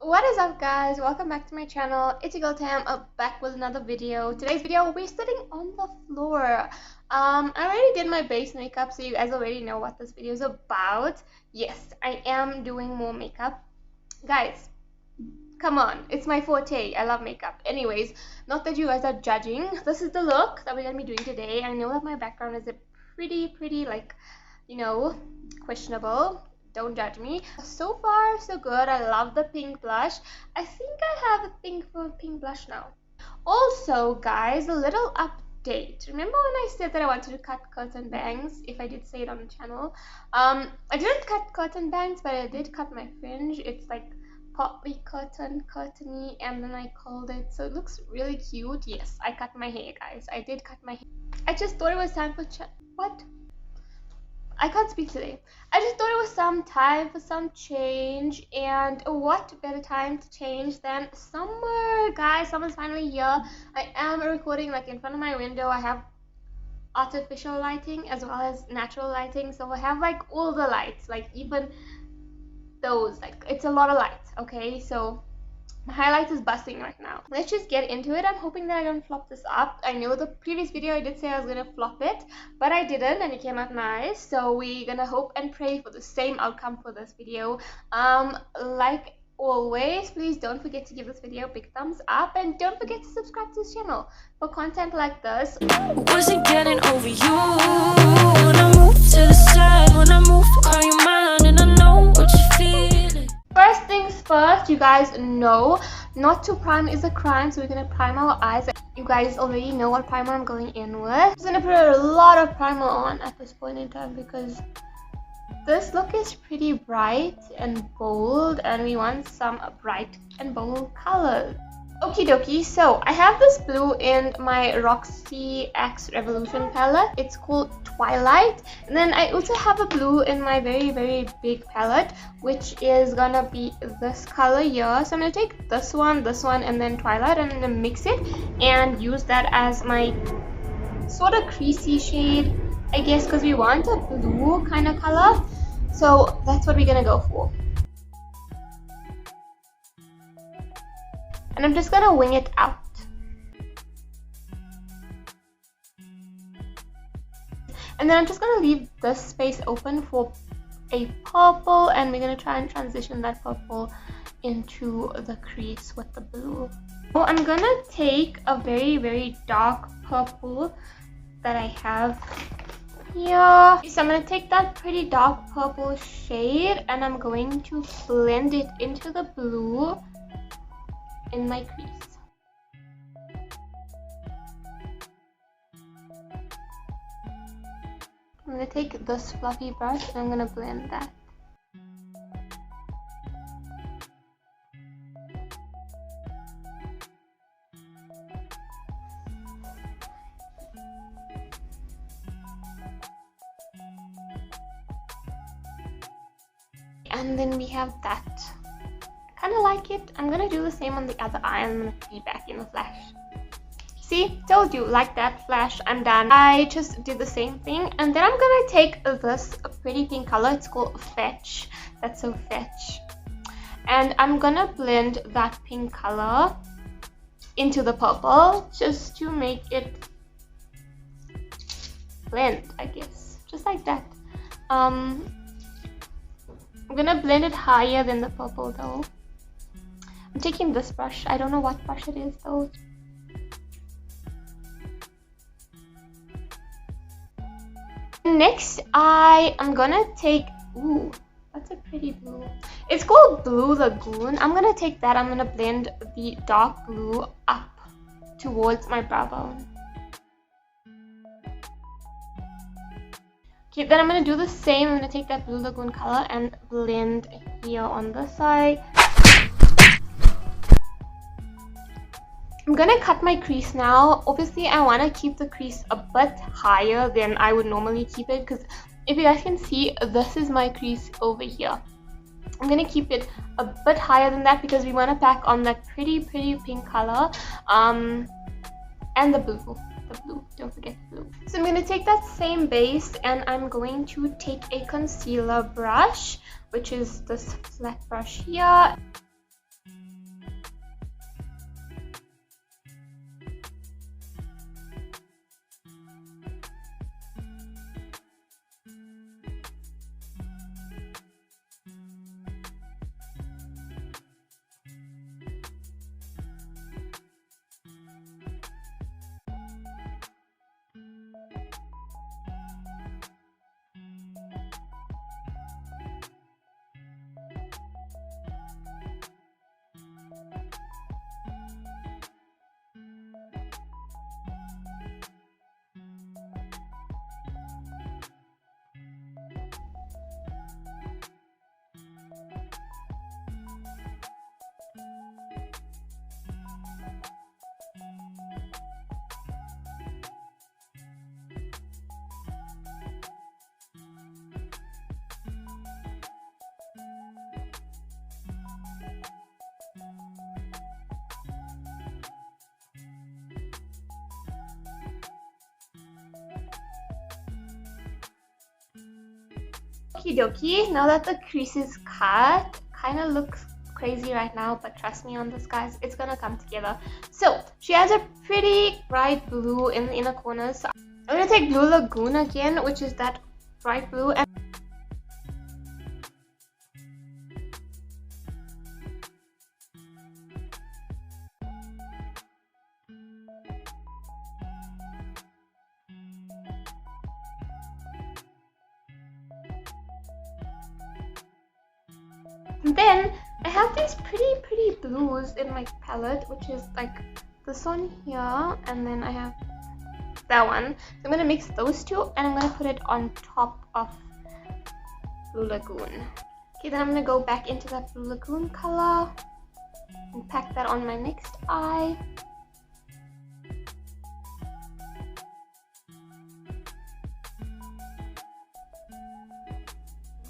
What is up, guys? Welcome back to my channel. It's your girl Tam, back with another video. Today's video, we're sitting on the floor. I already did my base makeup, so you guys already know what this video is about. Yes, I am doing more makeup. Guys, come on, it's my forte. I love makeup. Anyways, not that you guys are judging. This is the look that we're gonna be doing today. I know that my background is a pretty like, you know, questionable. Don't judge me. So far so good. I love the pink blush. I think I have a thing for pink blush now. Also, guys, a little update. Remember when I said that I wanted to cut curtain bangs? If I did say it on the channel, I didn't cut curtain bangs, but I did cut my fringe. It's like partly curtainy, and then I curled it, so it looks really cute. Yes, I cut my hair, guys. I did cut my hair. I just thought it was time for what? I can't speak today. I just thought it was some time for some change, and what better time to change than summer, guys. Summer's finally here. I am recording like in front of my window. I have artificial lighting as well as natural lighting, so I have like all the lights, like even those, like it's a lot of lights. Okay, so my highlight is busting right now. Let's just get into it. I'm hoping that I don't flop this up. I know the previous video I did say I was gonna flop it, but I didn't, and it came out nice. So we're gonna hope and pray for the same outcome for this video. Like always, please don't forget to give this video a big thumbs up, and don't forget to subscribe to this channel for content like this. Wasn't getting over you when I move to the side. When I move, call you mine, and I know what you're feeling. First things first, you guys know not to prime is a crime, so we're gonna prime our eyes. You guys already know what primer I'm going in with. I'm just gonna put a lot of primer on at this point in time because this look is pretty bright and bold, and we want some bright and bold colors. Okie dokie, so I have this blue in my ROXI X Revolution palette. It's called Twilight. And then I also have a blue in my very big palette, which is gonna be this color here. So I'm gonna take this one, and then Twilight, and I'm gonna mix it and use that as my sort of creasy shade, I guess, because we want a blue kind of color. So that's what we're gonna go for. And I'm just gonna wing it out. And then I'm just gonna leave this space open for a purple, and we're gonna try and transition that purple into the crease with the blue. So I'm gonna take a very dark purple that I have here. So I'm gonna take that pretty dark purple shade, and I'm going to blend it into the blue in my crease. I'm going to take this fluffy brush and I'm going to blend that. And then we have that. Kind of like it. I'm gonna do the same on the other eye. I'm gonna feed back in with Lash. See, told you, like that. Flash, I'm done. I just did the same thing, and then I'm gonna take this pretty pink color. It's called Fetch. That's so fetch. And I'm gonna blend that pink color into the purple just to make it blend, I guess, just like that. I'm gonna blend it higher than the purple though. I'm taking this brush. I don't know what brush it is though. Next, I am gonna take, ooh, that's a pretty blue. It's called Blue Lagoon. I'm gonna take that. I'm gonna blend the dark blue up towards my brow bone. Okay, then I'm gonna do the same. I'm gonna take that Blue Lagoon color and blend here on the side. I'm gonna cut my crease now. Obviously, I want to keep the crease a bit higher than I would normally keep it, because if you guys can see, this is my crease over here. I'm gonna keep it a bit higher than that because we want to pack on that pretty pink color, and the blue. Don't forget the blue. So I'm going to take that same base and I'm going to take a concealer brush, which is this flat brush here. Okie dokie, now that the crease is cut, kind of looks crazy right now, but trust me on this, guys, it's gonna come together. So she has a pretty bright blue in the inner corners, so I'm gonna take Blue Lagoon again, which is that bright blue, and then I have these pretty blues in my palette, which is like this one here, and then I have that one. So I'm gonna mix those two, and I'm gonna put it on top of Blue Lagoon. Okay, then I'm gonna go back into that Blue Lagoon color and pack that on my next eye.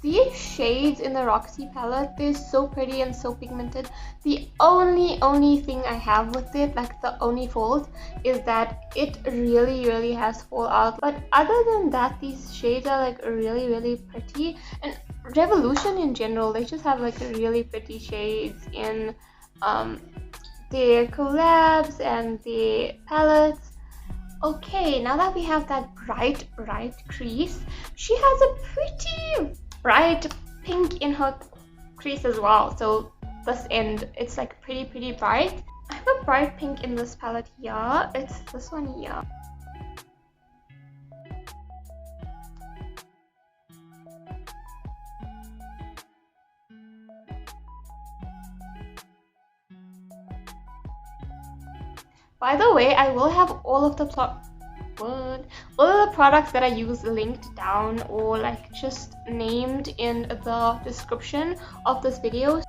These shades in the ROXI palette, they're so pretty and so pigmented. The only thing I have with it, like the only fault, is that it really has fallout. But other than that, these shades are like really pretty. And Revolution in general, they just have like really pretty shades in their collabs and their palettes. Okay, now that we have that bright crease, she has a pretty bright pink in her crease as well. So this end, it's like pretty bright. I have a bright pink in this palette here. It's this one here. By the way, I will have all of the products that I use linked down, or like just named in the description of this video.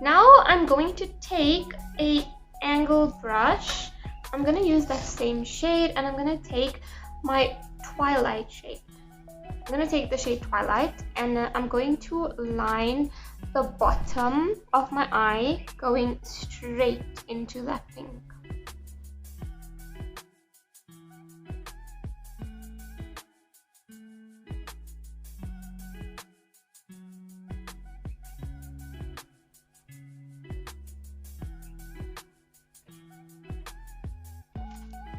Now I'm going to take a angled brush. I'm gonna use that same shade, and I'm gonna take my Twilight shade. I'm going to take the shade Twilight, and I'm going to line the bottom of my eye going straight into that pink.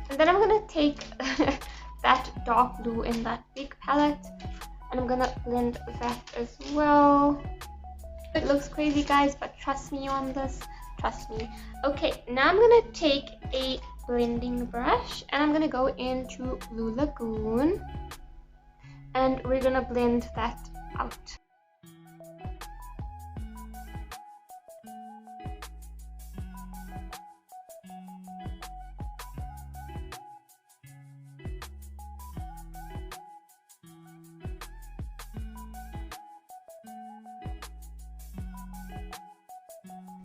And then I'm going to take that dark blue in that big palette, and I'm gonna blend that as well. It looks crazy, guys, but trust me on this, trust me. Okay, now I'm gonna take a blending brush, and I'm gonna go into Blue Lagoon, and we're gonna blend that out.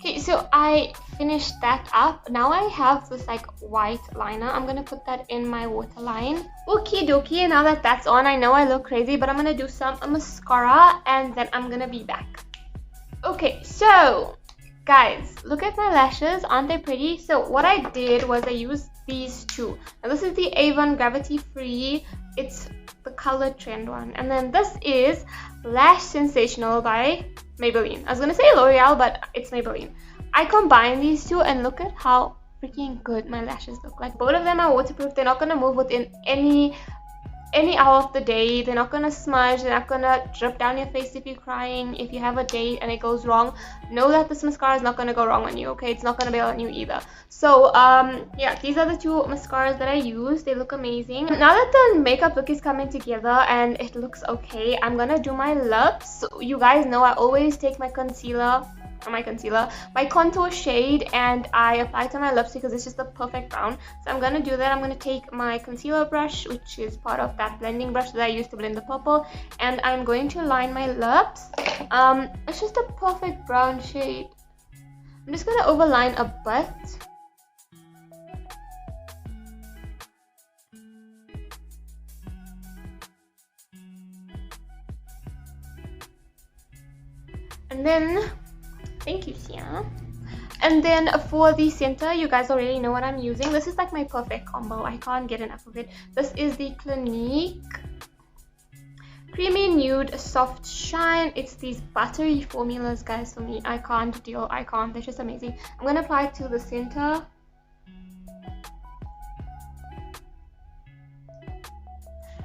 Okay, so I finished that up. Now I have this like white liner. I'm gonna put that in my waterline. Okie dokie, now that that's on, I know I look crazy, but I'm gonna do some mascara, and then I'm gonna be back. Okay, so guys, look at my lashes. Aren't they pretty? So what I did was I used these two. Now this is the Avon Gravity Free. It's the color trend one, and then this is Lash Sensational by Maybelline. I was gonna say L'Oreal, but it's Maybelline. I combine these two, and look at how freaking good my lashes look. Like, both of them are waterproof. They're not gonna move within any hour of the day. They're not gonna smudge. They're not gonna drip down your face if you're crying. If you have a date and it goes wrong, know that this mascara is not gonna go wrong on you. Okay, it's not gonna bail on you either. So yeah, these are the two mascaras that I use. They look amazing. Now that the makeup look is coming together and it looks okay, I'm gonna do my lips. So you guys know I always take my my contour shade, and I apply it to my lips because it's just the perfect brown. So I'm gonna do that. I'm gonna take my concealer brush, which is part of that blending brush that I used to blend the purple, and I'm going to line my lips. It's just a perfect brown shade. I'm just gonna overline a bit. And then, thank you, Sia. And then for the center, you guys already know what I'm using. This is like my perfect combo. I can't get enough of it. This is the Clinique Creamy Nude Soft Shine. It's these buttery formulas, guys. For me, I can't deal. I can't. They're just amazing. I'm gonna apply it to the center.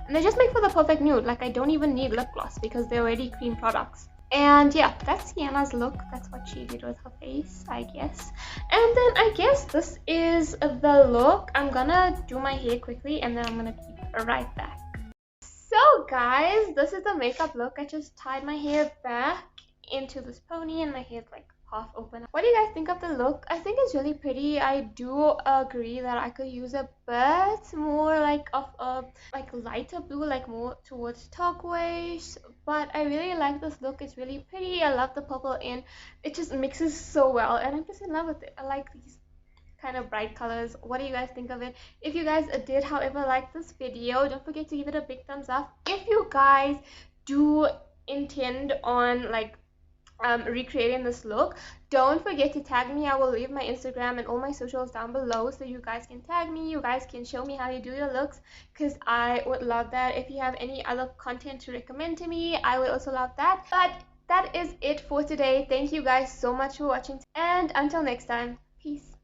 And they just make for the perfect nude. Like, I don't even need lip gloss because they're already cream products. And yeah, that's Sienna's look. That's what she did with her face, I guess. And then I guess this is the look. I'm gonna do my hair quickly and then I'm gonna be right back. So guys, this is the makeup look. I just tied my hair back into this pony and my hair's like half open. What do you guys think of the look? I think it's really pretty. I do agree that I could use a bit more like of a like lighter blue, like more towards turquoise, but I really like this look. It's really pretty. I love the purple in it, just mixes so well and I'm just in love with it. I like these kind of bright colors. What do you guys think of it? If you guys did however like this video, don't forget to give it a big thumbs up. If you guys do intend on like recreating this look, don't forget to tag me. I will leave my Instagram and all my socials down below so you guys can tag me. You guys can show me how you do your looks because I would love that. If you have any other content to recommend to me, I would also love that. But that is it for today. Thank you guys so much for watching and until next time, peace.